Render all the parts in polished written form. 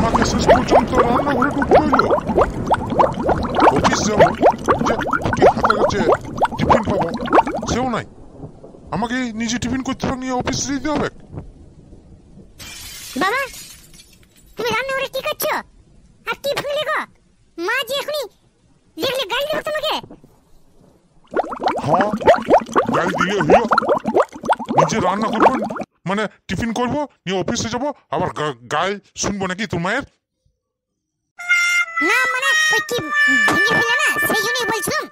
আমাকে শেষ পর্যন্ত রান্নাঘরে ঢুকতে হইলো। অফিস যাবো, যে হাতের কাছে টিফিন পাবো সেও নাই। আমাকে নিজে টিফিন করতে হবে, নিয়ে অফিসে যেতে হবে। বাবা, তুমি রান্নাঘরে কি করছো? আর কি ভাঙলে গো? মা যে এখনই দেখলে গালি দেবো তোমাকে। হ্যাঁ, গালি দিলে হইলো। নিজে রান্না করবো, মানে টিফিন করবো, নিয়ে অফিসে যাবো, আবার গায়ে শুনবো নাকি তোর মায়ের? না মানে ওই কি ভেঙে ফেলে না, সেই জন্যই বলছিলাম।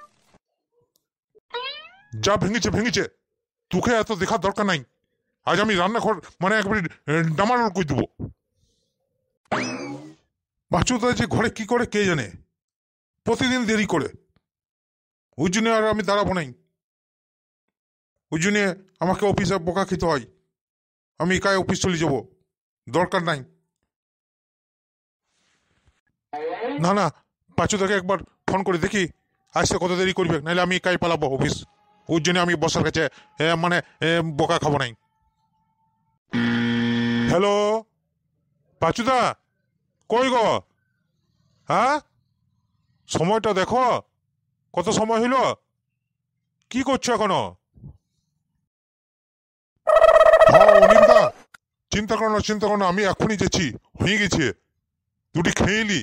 যা ভেঙেছে ভেঙেছে, তোকে এত দেখার দরকার নাই। আজ আমি রান্নাঘর মানে একবারে ডামাডোল করে দেবো। বাচ্চুদা যে ঘরে কি করে কে জানে, প্রতিদিন দেরি করে। ওই জন্য আর আমি দাঁড়াবো নাই। ওই জন্য আমাকে অফিসে বোকা খেতে হয়। আমি একাই অফিস চলে যাব, দরকার নাই। না না, পাঁচুদাকে একবার ফোন করে দেখি আসতে কত দেরি করবে, নাহলে আমি একাই পালাবো অফিস। ওই জন্য আমি বসার কাছে মানে বোকা খাবো নাই। হ্যালো পাঁচুদা, কই গো? হ্যাঁ, সময়টা দেখো, কত সময় হইল? কি করছো এখনো? হ্যাঁ অনিন্দা, চিন্তা করো না চিন্তা করো না, আমি এখনই যাচ্ছি, হয়ে গেছে। দুটি খেয়ে এলি?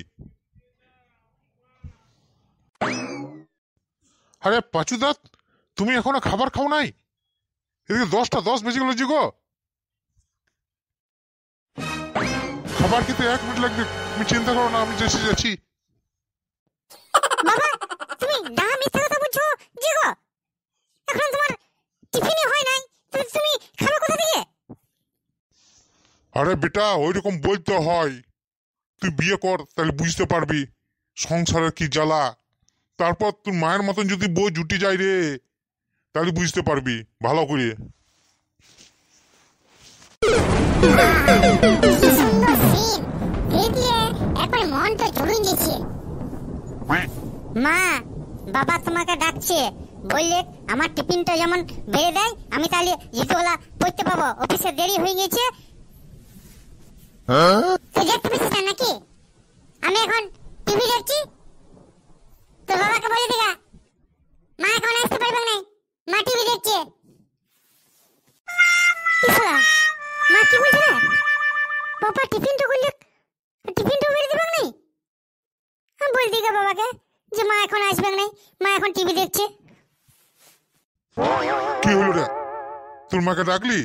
আরে পাঁচুদা, তুমি এখনো খাবার খাও নাই? এদিকে 10টা 10 বেজে গেল যে গো। খাবার খেতে 1 মিনিট লাগবে, তুমি চিন্তা করো না, আমি যাচ্ছি। বাবা, তুমি না মিথ্যা কথা বলছো যে গো। এখন তোমার টিফিনই হয় নাই, তুমি খাবে কোথা থেকে? আরে বেটা, ওই রকম বলতে হয়। তুই বিয়ে কর, তাহলে বুঝতে পারবি সংসারের কি জ্বালা। তারপর তোর মায়ের মতন যদি বউ জুটি যায় রে, তাহলে বুঝতে পারবি ভালো করে। মা, বাবা তোমাকে ডাকছে, বললে আমার টিফিনটা যেমন বেড়ে দেয়, আমি তাহলে জুতোওয়ালা পড়তে পাবো। অফিসে দেরি হয়ে গেছে। তুই দেখতে পেয়েছিস না নাকি আমি এখন টিভি দেখছি? তোর বাবাকে বলে দিগা, মা এখন আসতে পারবে না, মা টিভি দেখছে। মা কি বলছে না? বাবা টিফিনটা করলে টিফিনটা বেড়ে দেবে না। আমি বল দিগা বাবাকে যে মা এখন আসবে না, মা এখন টিভি দেখছে। কি হলো রে, তোর মাকে ডাকলি?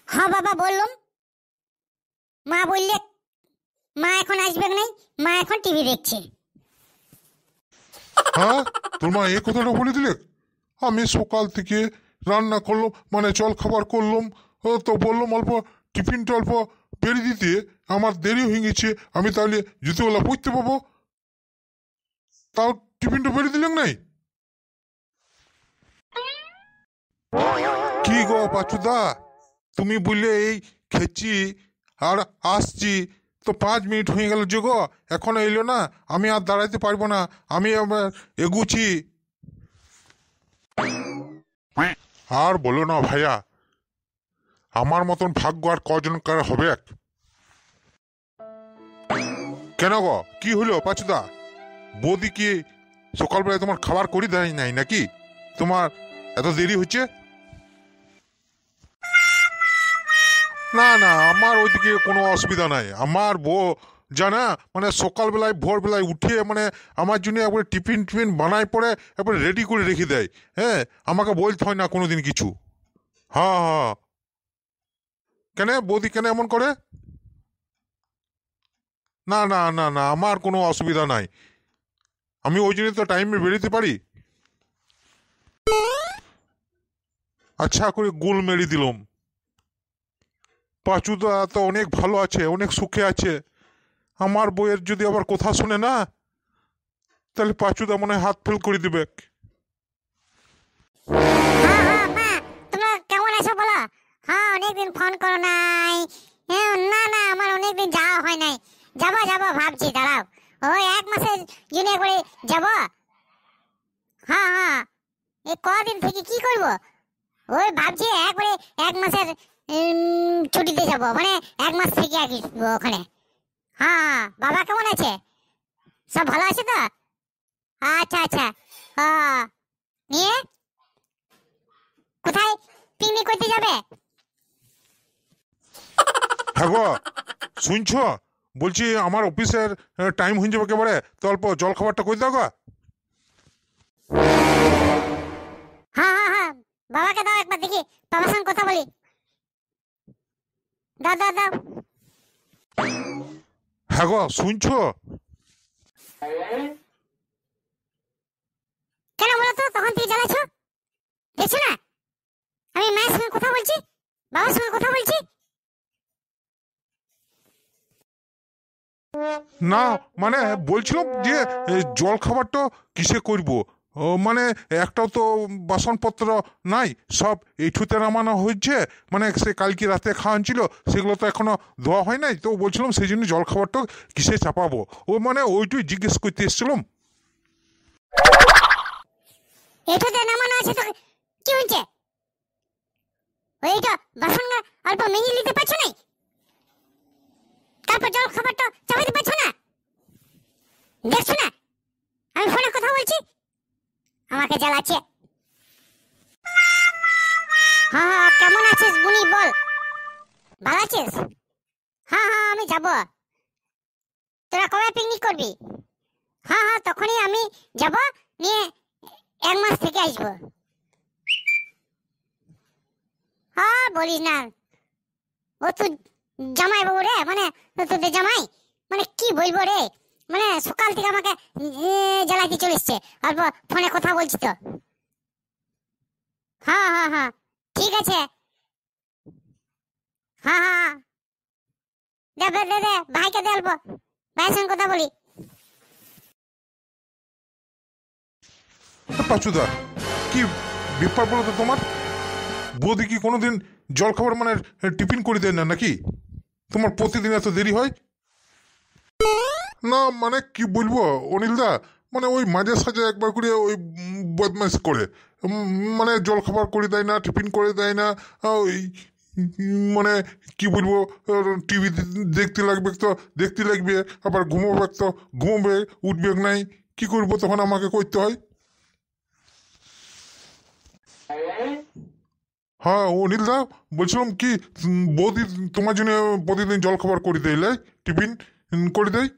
হ্যাঁ বাবা বললাম, মা বললে মা এখন আসবে না, মা এখন টিভি দেখছে। হ্যাঁ, তোর মা এই কথাটা বলে দিলে? আমি সকাল থেকে রান্না করলাম, মানে জল খাবার করলাম, তো বললাম অল্প টিফিনটা অল্প বেড়ে দিতে, আমার দেরি হয়ে গেছে, আমি তাহলে জুতোওয়ালা পড়তে পাবো, তাও টিফিনটা বেড়ে দিলাম নাই। কি গো পাচুদা, তুমি বললে এই খেছি আর আসছি, তো 5 মিনিট হয়ে গেল যে গো, এখনো এলো না। আমি আর দাঁড়াইতে পারবো না, আমি আবার এগুছি। আর বলো না ভাইয়া, আমার মতন ভাগ্য আর কজনকার হবে? কেন গো, কি হলো পাচুদা? বৌদি কি সকালবেলায় তোমার খাবার করে দেয় নাই নাকি? তোমার এত দেরি হচ্ছে? না না, আমার ওইদিকে কোনো অসুবিধা নাই। আমার বউ জানা মানে সকালবেলায় ভোরবেলায় উঠে মানে আমার জন্য একবারে টিফিন টিফিন বানায় পরে একবারে রেডি করে রেখে দেয়। হ্যাঁ, আমাকে বলতে হয় না কোনোদিন কিছু। হ্যাঁ হ্যাঁ, কেন বৌদি কেন এমন করে? না না না না, আমার কোনো অসুবিধা নাই, আমি ওই জন্য তো টাইমে বেরোতে পারি। আচ্ছা করে গোল মেরে দিলাম। পাঁচুদা তো অনেক ভালো আছে, অনেক সুখে আছে। আমার বইয়ের যদি আবার কথা শুনে না, তাহলে পাঁচুদা মনে হয় হাত ফেল করে দিবে। হ্যাঁ হ্যাঁ মা, তোমরা কেমন আছো বলো? হ্যাঁ অনেকদিন ফোন করো নাই। না না, আমার অনেকদিন যাওয়া হয় নাই। যাবো ভাবছি, দাঁড়াও ওই 1 মাসের জন্য করে যাব। হ্যাঁ হ্যাঁ, এই কদিন থেকে কি করব ওই ভাবছি, একবারে 1 মাসের ছুটিতে যাব, মানে 1 মাস থেকে আসবো ওখানে। হ্যাঁ, বাবা কেমন আছে? সব ভালো আছে তো? আচ্ছা আচ্ছা। হ্যাঁ, নিয়ে কোথায় পিকনিক করতে যাবে? হ্যাঁ গো, শুনছো? বলছি আমার অফিসের টাইম হয়ে যাবে একেবারে, তো অল্প জল খাবারটা করে দাও গো। হ্যাঁ হ্যাঁ হ্যাঁ, বাবাকে দাও একবার দেখি, বাবার সঙ্গে কথা বলি। দাও দাও দাও। হ্যাঁ গো, শুনছো? কেন বলো তো, তখন থেকে জ্বালাচ্ছ? দেখছো না আমি মায়ের সঙ্গে কথা বলছি, বাবার সঙ্গে কথা বলছি। না মানে বলছিলাম যে জল খাবারটা কিসে করব? মানে একটাও তো বাসনপত্র নাই, সব এইঠুতে নামানো হয়েছে। মানে সে কালকে রাতে খাওয়ান ছিল, সেগুলো তো এখনো ধোয়া হয় নাই, তো বলছিলাম সেই জন্য জল খাবারটা কিসে চাপাবো, ও মানে ওইটুই জিজ্ঞেস করতে এসেছিলাম। এটাতে নামানো আছে তো কি হয়েছে? ওইটা বাসন অল্প মেজে নিতে পারছো না? তারপর জল খাবারটা চাপাতে পারছো না? দেখছো না আমি ফোনে কথা বলছি, আমাকে জ্বালাচ্ছে। হ্যাঁ হ্যাঁ, কেমন আছিস বুনি বল? ভালো আছিস? হ্যাঁ হ্যাঁ, আমি যাব। তোরা কবে পিকনিক করবি? হ্যাঁ হ্যাঁ, তখনই আমি যাব, নিয়ে 1 মাস থেকে আসবো। হ্যাঁ বলিস না, ও তো জামাই বাবু রে, মানে তোদের জামাই, মানে কি বলবো রে, মানে সকাল থেকে আমাকে জ্বালাইতে চলে এসছে, অল্প ফোনে কথা বলছি তো। হ্যাঁ হ্যাঁ হ্যাঁ, ঠিক আছে। হ্যাঁ হ্যাঁ, দে দে দে দে, ভাইকে দে, অল্প ভাইয়ের সঙ্গে কথা বলি। পাচুদা, কি ব্যাপার বলো তো তোমার? বৌদি কি কোনোদিন জল খাবার মানে টিফিন করে দেয় না নাকি? তোমার প্রতিদিন এত দেরি হয়? না মানে কি বলবো অনিলদা, মানে ওই মাঝে সাঝে একবার করে ওই বদমাইশ করে, মানে জল খাবার করে দেয় না, টিফিন করে দেয় না। ওই মানে কি বলবো, টিভি দেখতে লাগবে তো দেখতে লাগবে, আবার ঘুমোবে তো ঘুমোবে, উঠবে নাই, কি করবো তখন আমাকে করতে হয়। হ্যাঁ অনিলদা, বলছিলাম কি, বৌদি তোমার জন্য প্রতিদিন জল খাবার করে দেয়, লাই টিফিন করে দেয়।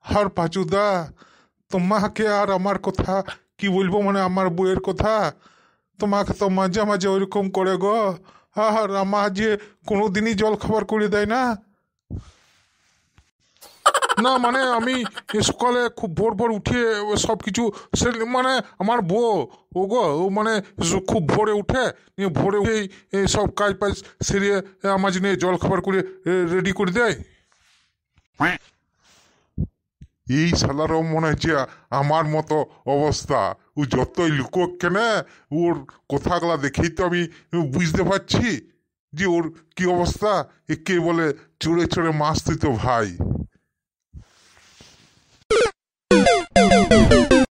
আর পাচুদা, তোমাকে আর আমার কথা কি বলবো, মানে আমার বউয়ের কথা, তোমাকে তো মাঝে মাঝে ওইরকম করে গো। আর আমার যে কোনোদিনই জল খাবার করে দেয় না। না মানে আমি সকালে খুব ভোর ভোর উঠে সব কিছু মানে আমার বউ, ও গো ও মানে খুব ভোরে উঠে, নিয়ে ভোরে উঠেই সব কাজ বাজ সেরিয়ে আমার জন্য জল খাবার করে রেডি করে দেয়। এই শালারও মনে হচ্ছে আমার মতো অবস্থা। ও যতই লুকোক কেন, ওর কথাগুলা দেখেই তো আমি বুঝতে পারছি যে ওর কি অবস্থা। একে বলে চড়ে চড়ে মাছ দিত ভাই।